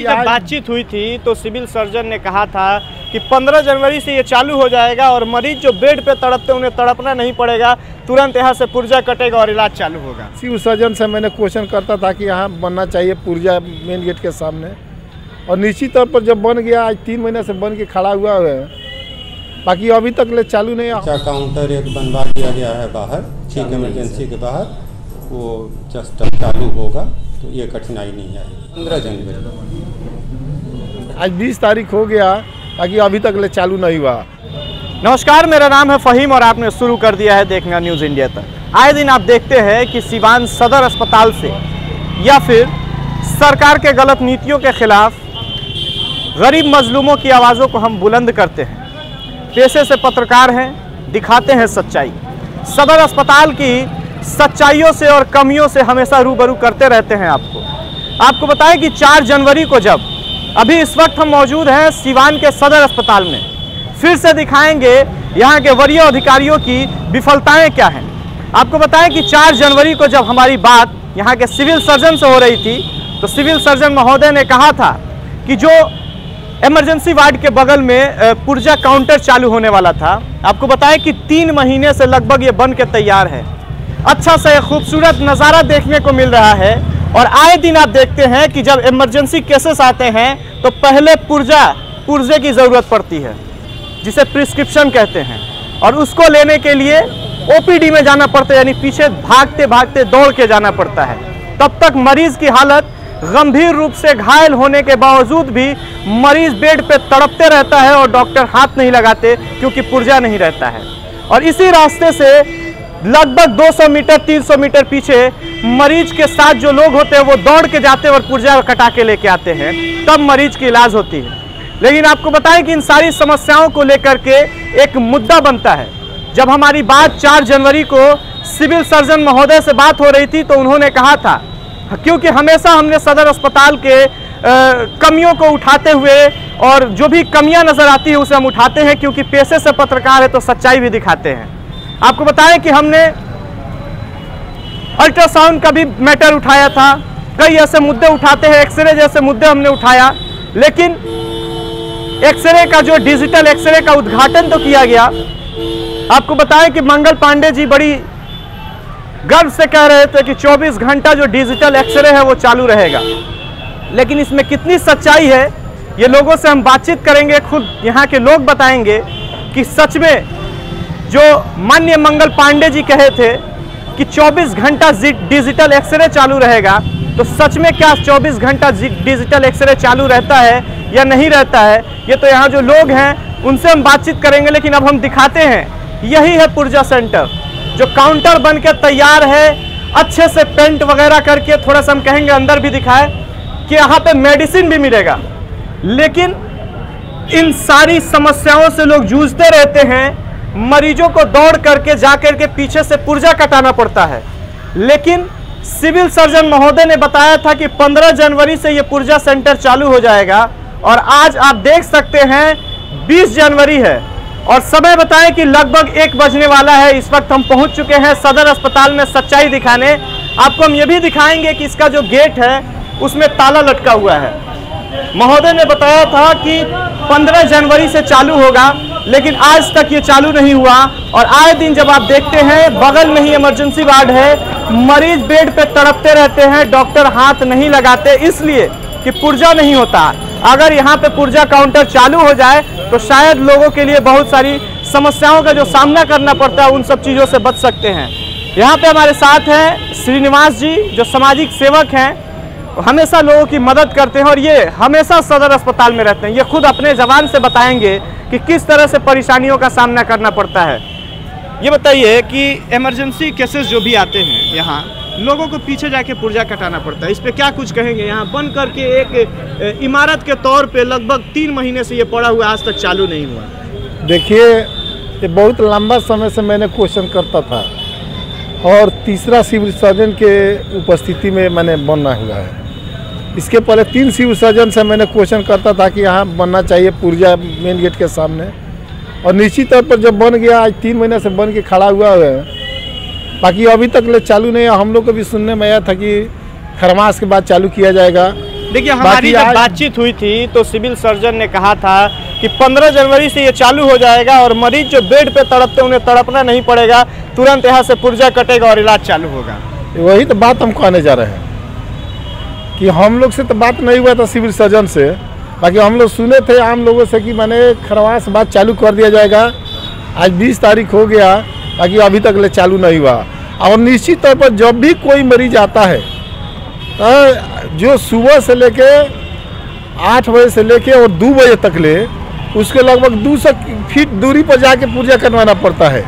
जब बातचीत हुई थी तो सिविल सर्जन ने कहा था कि 15 जनवरी से ये चालू हो जाएगा और मरीज जो बेड पे तड़पते उन्हें तड़पना नहीं पड़ेगा, तुरंत यहाँ से पुर्जा कटेगा और इलाज चालू होगा। सिविल सर्जन से मैंने क्वेश्चन करता था कि यहाँ बनना चाहिए पुर्जा मेन गेट के सामने, और निश्चित तौर पर जब बन गया, आज 3 महीने से बन के खड़ा हुआ है, बाकी अभी तक ले चालू नहीं। अच्छा काउंटर एक बनवा दिया गया है बाहर, ठीक इमरजेंसी के बाहर, वो जस्ट चालू होगा तो ये कठिनाई नहीं है। 15 जनवरी आज 20 तारीख हो गया, बाकी अभी तक ले चालू नहीं हुआ। नमस्कार, मेरा नाम है फ़हीम और आपने शुरू कर दिया है देखना न्यूज़ इंडिया तक। आए दिन आप देखते हैं कि सिवान सदर अस्पताल से या फिर सरकार के गलत नीतियों के खिलाफ गरीब मजलूमों की आवाज़ों को हम बुलंद करते हैं। पेशे से पत्रकार हैं, दिखाते हैं सच्चाई। सदर अस्पताल की सच्चाइयों से और कमियों से हमेशा रूबरू करते रहते हैं। आपको बताएं कि 4 जनवरी को जब अभी इस वक्त हम मौजूद हैं सिवान के सदर अस्पताल में, फिर से दिखाएंगे यहाँ के वरीय अधिकारियों की विफलताएं क्या हैं। आपको बताएं कि 4 जनवरी को जब हमारी बात यहाँ के सिविल सर्जन से हो रही थी तो सिविल सर्जन महोदय ने कहा था कि जो इमरजेंसी वार्ड के बगल में पुर्जा काउंटर चालू होने वाला था, आपको बताएं कि 3 महीने से लगभग ये बन के तैयार है। अच्छा सा एक खूबसूरत नज़ारा देखने को मिल रहा है और आए दिन आप देखते हैं कि जब इमरजेंसी केसेस आते हैं तो पहले पुर्जे की ज़रूरत पड़ती है, जिसे प्रिस्क्रिप्शन कहते हैं, और उसको लेने के लिए ओपीडी में जाना पड़ता है, यानी पीछे भागते भागते दौड़ के जाना पड़ता है। तब तक मरीज की हालत गंभीर रूप से घायल होने के बावजूद भी मरीज बेड पे तड़पते रहता है और डॉक्टर हाथ नहीं लगाते क्योंकि पुर्जा नहीं रहता है। और इसी रास्ते से लगभग 200 मीटर 300 मीटर पीछे मरीज के साथ जो लोग होते हैं वो दौड़ के जाते हैं और पुर्जा कटा के लेके आते हैं, तब मरीज की इलाज होती है। लेकिन आपको बताएं कि इन सारी समस्याओं को लेकर के एक मुद्दा बनता है। जब हमारी बात 4 जनवरी को सिविल सर्जन महोदय से बात हो रही थी तो उन्होंने कहा था, क्योंकि हमेशा हमने सदर अस्पताल के कमियों को उठाते हुए और जो भी कमियां नजर आती है उसे हम उठाते हैं, क्योंकि पेशे से पत्रकार है तो सच्चाई भी दिखाते हैं। आपको बताएं कि हमने अल्ट्रासाउंड का भी मैटर उठाया था, कई ऐसे मुद्दे उठाते हैं, एक्सरे जैसे मुद्दे हमने उठाया, लेकिन एक्सरे का जो डिजिटल एक्सरे का उद्घाटन तो किया गया। आपको बताएं कि मंगल पांडे जी बड़ी गर्व से कह रहे थे कि 24 घंटा जो डिजिटल एक्सरे है वो चालू रहेगा, लेकिन इसमें कितनी सच्चाई है ये लोगों से हम बातचीत करेंगे, खुद यहाँ के लोग बताएंगे कि सच में जो माननीय मंगल पांडे जी कहे थे कि 24 घंटा डिजिटल एक्सरे चालू रहेगा, तो सच में क्या 24 घंटा डिजिटल एक्सरे चालू रहता है या नहीं रहता है, ये तो यहाँ जो लोग हैं उनसे हम बातचीत करेंगे। लेकिन अब हम दिखाते हैं, यही है पुर्जा सेंटर जो काउंटर बन के तैयार है, अच्छे से पेंट वगैरह करके, थोड़ा सा हम कहेंगे अंदर भी दिखाए कि यहाँ पे मेडिसिन भी मिलेगा। लेकिन इन सारी समस्याओं से लोग जूझते रहते हैं, मरीजों को दौड़ करके जाकर के पीछे से पुर्जा कटाना पड़ता है। लेकिन सिविल सर्जन महोदय ने बताया था कि 15 जनवरी से ये पुर्जा सेंटर चालू हो जाएगा, और आज आप देख सकते हैं 20 जनवरी है और समय बताएं कि लगभग 1 बजने वाला है। इस वक्त हम पहुंच चुके हैं सदर अस्पताल में सच्चाई दिखाने। आपको हम ये भी दिखाएंगे कि इसका जो गेट है उसमें ताला लटका हुआ है। महोदय ने बताया था कि 15 जनवरी से चालू होगा, लेकिन आज तक ये चालू नहीं हुआ। और आए दिन जब आप देखते हैं बगल में ही इमरजेंसी वार्ड है, मरीज बेड पे तड़पते रहते हैं, डॉक्टर हाथ नहीं लगाते, इसलिए कि पुर्जा नहीं होता। अगर यहाँ पे पुर्जा काउंटर चालू हो जाए तो शायद लोगों के लिए बहुत सारी समस्याओं का जो सामना करना पड़ता है उन सब चीज़ों से बच सकते हैं। यहाँ पे हमारे साथ हैं श्रीनिवास जी, जो सामाजिक सेवक हैं, हमेशा लोगों की मदद करते हैं और ये हमेशा सदर अस्पताल में रहते हैं। ये खुद अपने ज़बान से बताएंगे कि किस तरह से परेशानियों का सामना करना पड़ता है। ये बताइए कि इमरजेंसी केसेस जो भी आते हैं यहाँ, लोगों को पीछे जाके पुर्जा कटाना पड़ता है, इस पे क्या कुछ कहेंगे? यहाँ बन करके एक इमारत के तौर पे लगभग 3 महीने से ये पड़ा हुआ, आज तक चालू नहीं हुआ। देखिए, ये बहुत लंबा समय से मैंने क्वेश्चन करता था और तीसरा सिविल सर्जन के उपस्थिति में मैंने बनना हुआ है। इसके पहले 3 सिविल सर्जन से मैंने क्वेश्चन करता था कि यहाँ बनना चाहिए पुर्जा मेन गेट के सामने, और निश्चित तौर पर जब बन गया, आज 3 महीने से बन के खड़ा हुआ है, बाकी अभी तक ले चालू नहीं है। हम लोग को भी सुनने में आया था कि खरमास के बाद चालू किया जाएगा, देखिए हमारी जब बातचीत हुई थी तो सिविल सर्जन ने कहा था कि 15 जनवरी से ये चालू हो जाएगा और मरीज जो बेड पे तड़पते उन्हें तड़पना नहीं पड़ेगा, तुरंत यहाँ से पुर्जा कटेगा और इलाज चालू होगा। वही तो बात हम कहने जा रहे हैं कि हम लोग से तो बात नहीं हुआ था सिविल सर्जन से, बाकी हम लोग सुने थे आम लोगों से कि मैंने खरवास बात चालू कर दिया जाएगा। आज 20 तारीख हो गया, बाकी अभी तक ले चालू नहीं हुआ। और निश्चित तौर पर जब भी कोई मरीज आता है जो सुबह से लेके 8 बजे से लेके और 2 बजे तक ले उसके लगभग 200 फीट दूरी पर जाके पुर्जा कटवाना पड़ता है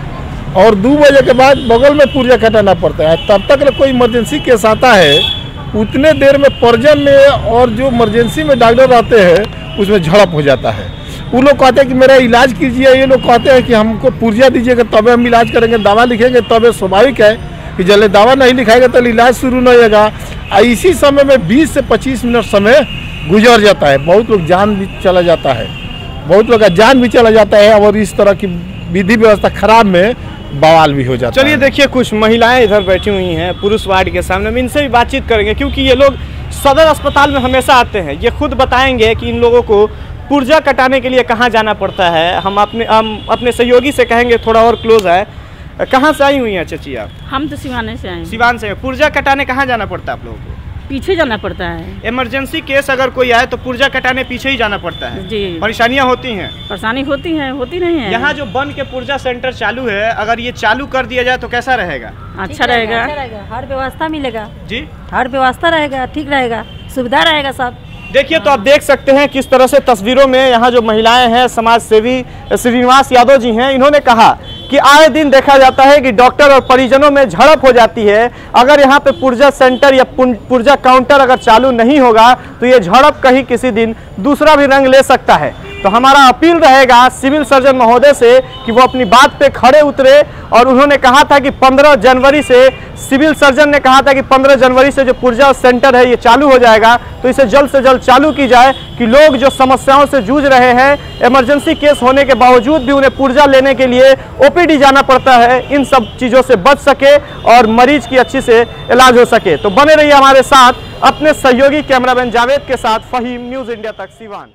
और 2 बजे के बाद बगल में पुर्जा कटाना पड़ता है। तब तक कोई इमरजेंसी केस आता है, उतने देर में पर्जन में और जो इमरजेंसी में डॉक्टर रहते हैं उसमें झड़प हो जाता है। वो लोग कहते हैं कि मेरा इलाज कीजिए, ये लोग कहते हैं कि हमको पुर्जा दीजिएगा तबे हम इलाज करेंगे, दवा लिखेंगे तबे। स्वाभाविक है कि जल्दी दवा नहीं लिखाएगा तो इलाज शुरू नहीं होगा। इसी समय में 20 से 25 मिनट समय गुजर जाता है, बहुत लोग जान भी चला जाता है, बहुत लोग का जान भी चला जाता है और इस तरह की विधि व्यवस्था खराब में बवाल भी हो जाता है। चलिए देखिए कुछ महिलाएं इधर बैठी हुई हैं पुरुष वार्ड के सामने, हम इनसे भी बातचीत करेंगे क्योंकि ये लोग सदर अस्पताल में हमेशा आते हैं। ये खुद बताएंगे कि इन लोगों को पुर्जा कटाने के लिए कहाँ जाना पड़ता है। हम अपने सहयोगी से कहेंगे थोड़ा और क्लोज है। कहाँ से आई हुई हैं चाची आप? हम तो सिवान से आए। सिवान से। पुर्जा कटाने कहाँ जाना पड़ता है आप लोगों को? पीछे जाना पड़ता है। इमरजेंसी केस अगर कोई आए तो पुर्जा कटाने पीछे ही जाना पड़ता है जी। परेशानियां होती हैं? परेशानी होती है, होती नहीं है। यहाँ जो बन के पुर्जा सेंटर चालू है, अगर ये चालू कर दिया जाए तो कैसा रहेगा? अच्छा रहेगा, हर व्यवस्था मिलेगा जी, हर व्यवस्था रहेगा, ठीक रहेगा, सुविधा रहेगा सब। देखिए तो आप देख सकते हैं किस तरह से तस्वीरों में यहाँ जो महिलाएं हैं, समाज सेवी श्रीनिवास यादव जी हैं, इन्होंने कहा कि आए दिन देखा जाता है कि डॉक्टर और परिजनों में झड़प हो जाती है। अगर यहाँ पे पुर्जा सेंटर या पुर्जा काउंटर अगर चालू नहीं होगा तो ये झड़प कहीं किसी दिन दूसरा भी रंग ले सकता है। तो हमारा अपील रहेगा सिविल सर्जन महोदय से कि वो अपनी बात पे खड़े उतरे और उन्होंने कहा था कि 15 जनवरी से सिविल सर्जन ने कहा था कि 15 जनवरी से जो पुर्जा सेंटर है ये चालू हो जाएगा, तो इसे जल्द से जल्द चालू की जाए कि लोग जो समस्याओं से जूझ रहे हैं, इमरजेंसी केस होने के बावजूद भी उन्हें पुर्जा लेने के लिए ओपीडी जाना पड़ता है, इन सब चीज़ों से बच सके और मरीज की अच्छी से इलाज हो सके। तो बने रहिए हमारे साथ, अपने सहयोगी कैमरामैन जावेद के साथ फहीम, न्यूज़ इंडिया तक, सिवान।